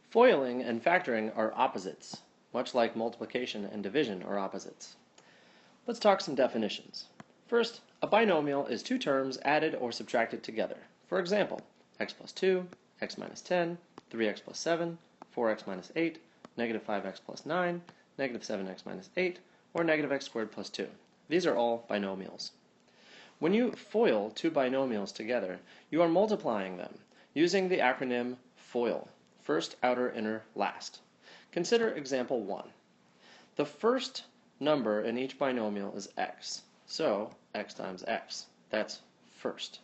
Foiling and factoring are opposites, much like multiplication and division are opposites. Let's talk some definitions. First, a binomial is two terms added or subtracted together. For example, x plus 2, x minus 10, 3x plus 7, 4x minus 8, negative 5x plus 9, negative 7x minus 8, or negative x squared plus 2. These are all binomials. When you FOIL two binomials together, you are multiplying them using the acronym FOIL. First, outer, inner, last. Consider example 1. The first number in each binomial is x, so x times x. That's first.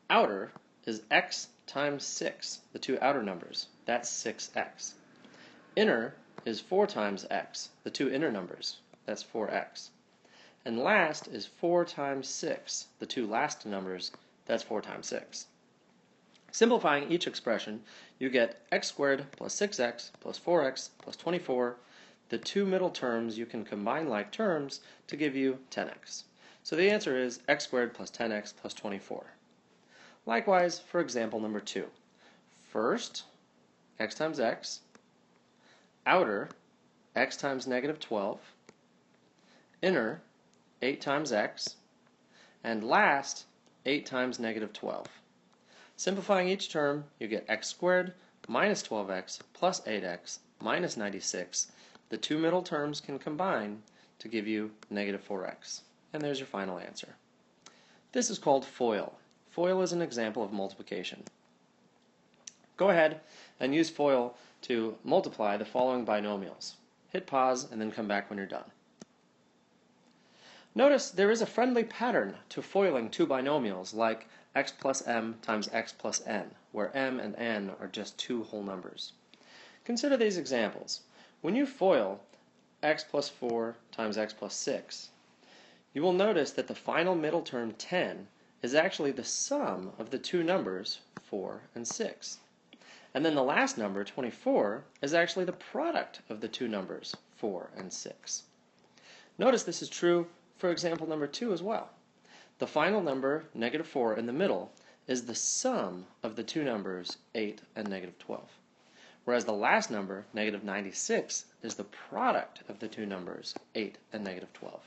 Outer is x times 6, the two outer numbers. That's 6x. Inner is 4 times x, the two inner numbers. That's 4x. And last is 4 times 6, the two last numbers. That's 4 times 6. Simplifying each expression, you get x squared plus 6x plus 4x plus 24. The two middle terms you can combine like terms to give you 10x. So the answer is x squared plus 10x plus 24. Likewise, for example number 2. First, x times x. Outer, x times negative 12. Inner, 8 times x. And last, 8 times negative 12. Simplifying each term, you get x squared minus 12x plus 8x minus 96. The two middle terms can combine to give you negative 4x. And there's your final answer. This is called FOIL. FOIL is an example of multiplication. Go ahead and use FOIL to multiply the following binomials. Hit pause and then come back when you're done. Notice there is a friendly pattern to foiling two binomials like x plus m times x plus n, where m and n are just two whole numbers. Consider these examples. When you FOIL x plus 4 times x plus 6, you will notice that the final middle term 10 is actually the sum of the two numbers 4 and 6. And then the last number, 24, is actually the product of the two numbers 4 and 6. Notice this is true for example number 2 as well. The final number, negative 4, in the middle is the sum of the two numbers 8 and negative 12. Whereas the last number, negative 96, is the product of the two numbers 8 and negative 12.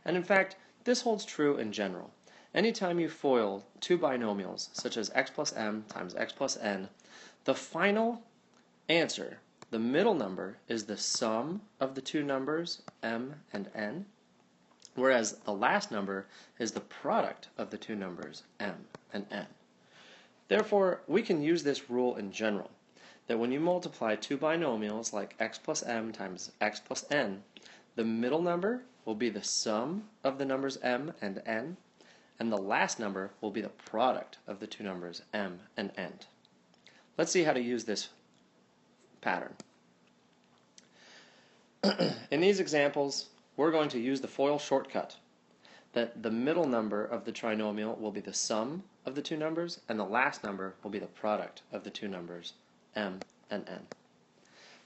And in fact, this holds true in general. Anytime you FOIL two binomials, such as x plus m times x plus n, the final answer, the middle number, is the sum of the two numbers m and n, whereas the last number is the product of the two numbers m and n. Therefore, we can use this rule in general, that when you multiply two binomials like x plus m times x plus n, the middle number will be the sum of the numbers m and n, and the last number will be the product of the two numbers m and n. Let's see how to use this pattern. In these examples, we're going to use the FOIL shortcut, that the middle number of the trinomial will be the sum of the two numbers, and the last number will be the product of the two numbers m and n.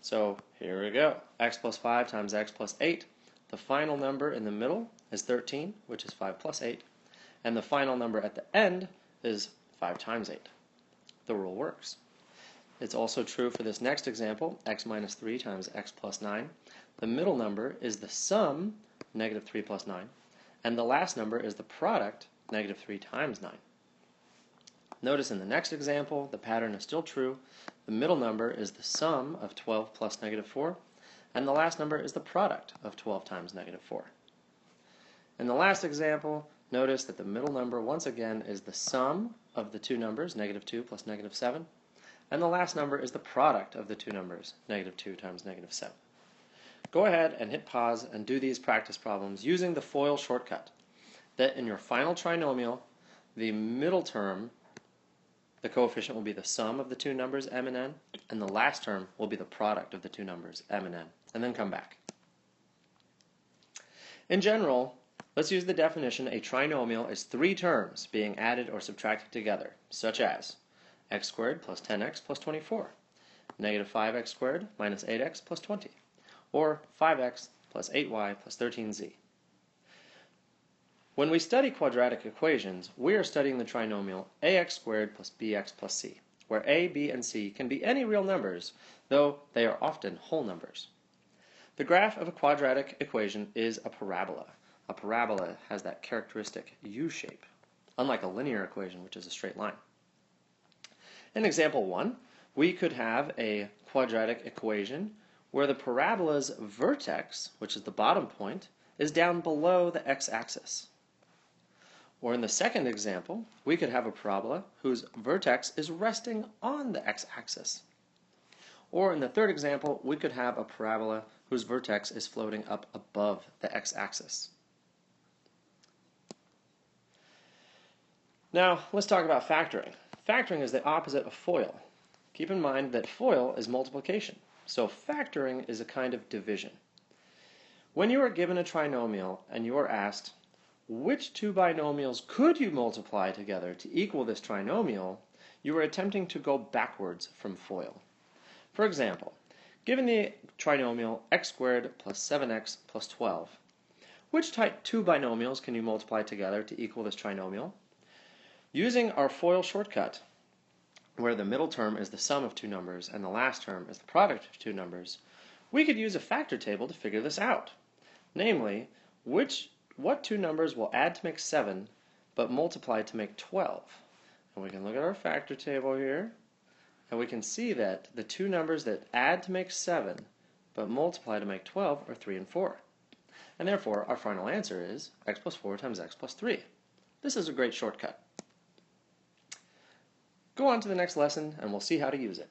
So here we go. X plus 5 times x plus 8. The final number in the middle is 13, which is 5 plus 8. And the final number at the end is 5 times 8. The rule works. It's also true for this next example, x minus 3 times x plus 9. The middle number is the sum, negative 3 plus 9. And the last number is the product, negative 3 times 9. Notice in the next example, the pattern is still true. The middle number is the sum of 12 plus negative 4, and the last number is the product of 12 times negative 4. In the last example, notice that the middle number, once again, is the sum of the two numbers, negative 2 plus negative 7, and the last number is the product of the two numbers, negative 2 times negative 7. Go ahead and hit pause and do these practice problems using the FOIL shortcut, that in your final trinomial, the middle term, the coefficient will be the sum of the two numbers m and n, and the last term will be the product of the two numbers m and n, and then come back. In general, let's use the definition a trinomial is three terms being added or subtracted together, such as x squared plus 10x plus 24, negative 5x squared minus 8x plus 20, or 5x plus 8y plus 13z. When we study quadratic equations, we are studying the trinomial ax squared plus bx plus c, where a, b, and c can be any real numbers, though they are often whole numbers. The graph of a quadratic equation is a parabola. A parabola has that characteristic U shape, unlike a linear equation, which is a straight line. In example 1, we could have a quadratic equation where the parabola's vertex, which is the bottom point, is down below the x-axis. Or in the second example, we could have a parabola whose vertex is resting on the x-axis. Or in the third example, we could have a parabola whose vertex is floating up above the x-axis. Now, let's talk about factoring. Factoring is the opposite of FOIL. Keep in mind that FOIL is multiplication, so factoring is a kind of division. When you are given a trinomial and you are asked, which two binomials could you multiply together to equal this trinomial, you are attempting to go backwards from FOIL. For example, given the trinomial x squared plus 7x plus 12, which two binomials can you multiply together to equal this trinomial? Using our FOIL shortcut, where the middle term is the sum of two numbers and the last term is the product of two numbers, we could use a factor table to figure this out. Namely, what two numbers will add to make 7 but multiply to make 12? And we can look at our factor table here, and we can see that the two numbers that add to make 7 but multiply to make 12 are 3 and 4. And therefore, our final answer is x plus 4 times x plus 3. This is a great shortcut. Go on to the next lesson, and we'll see how to use it.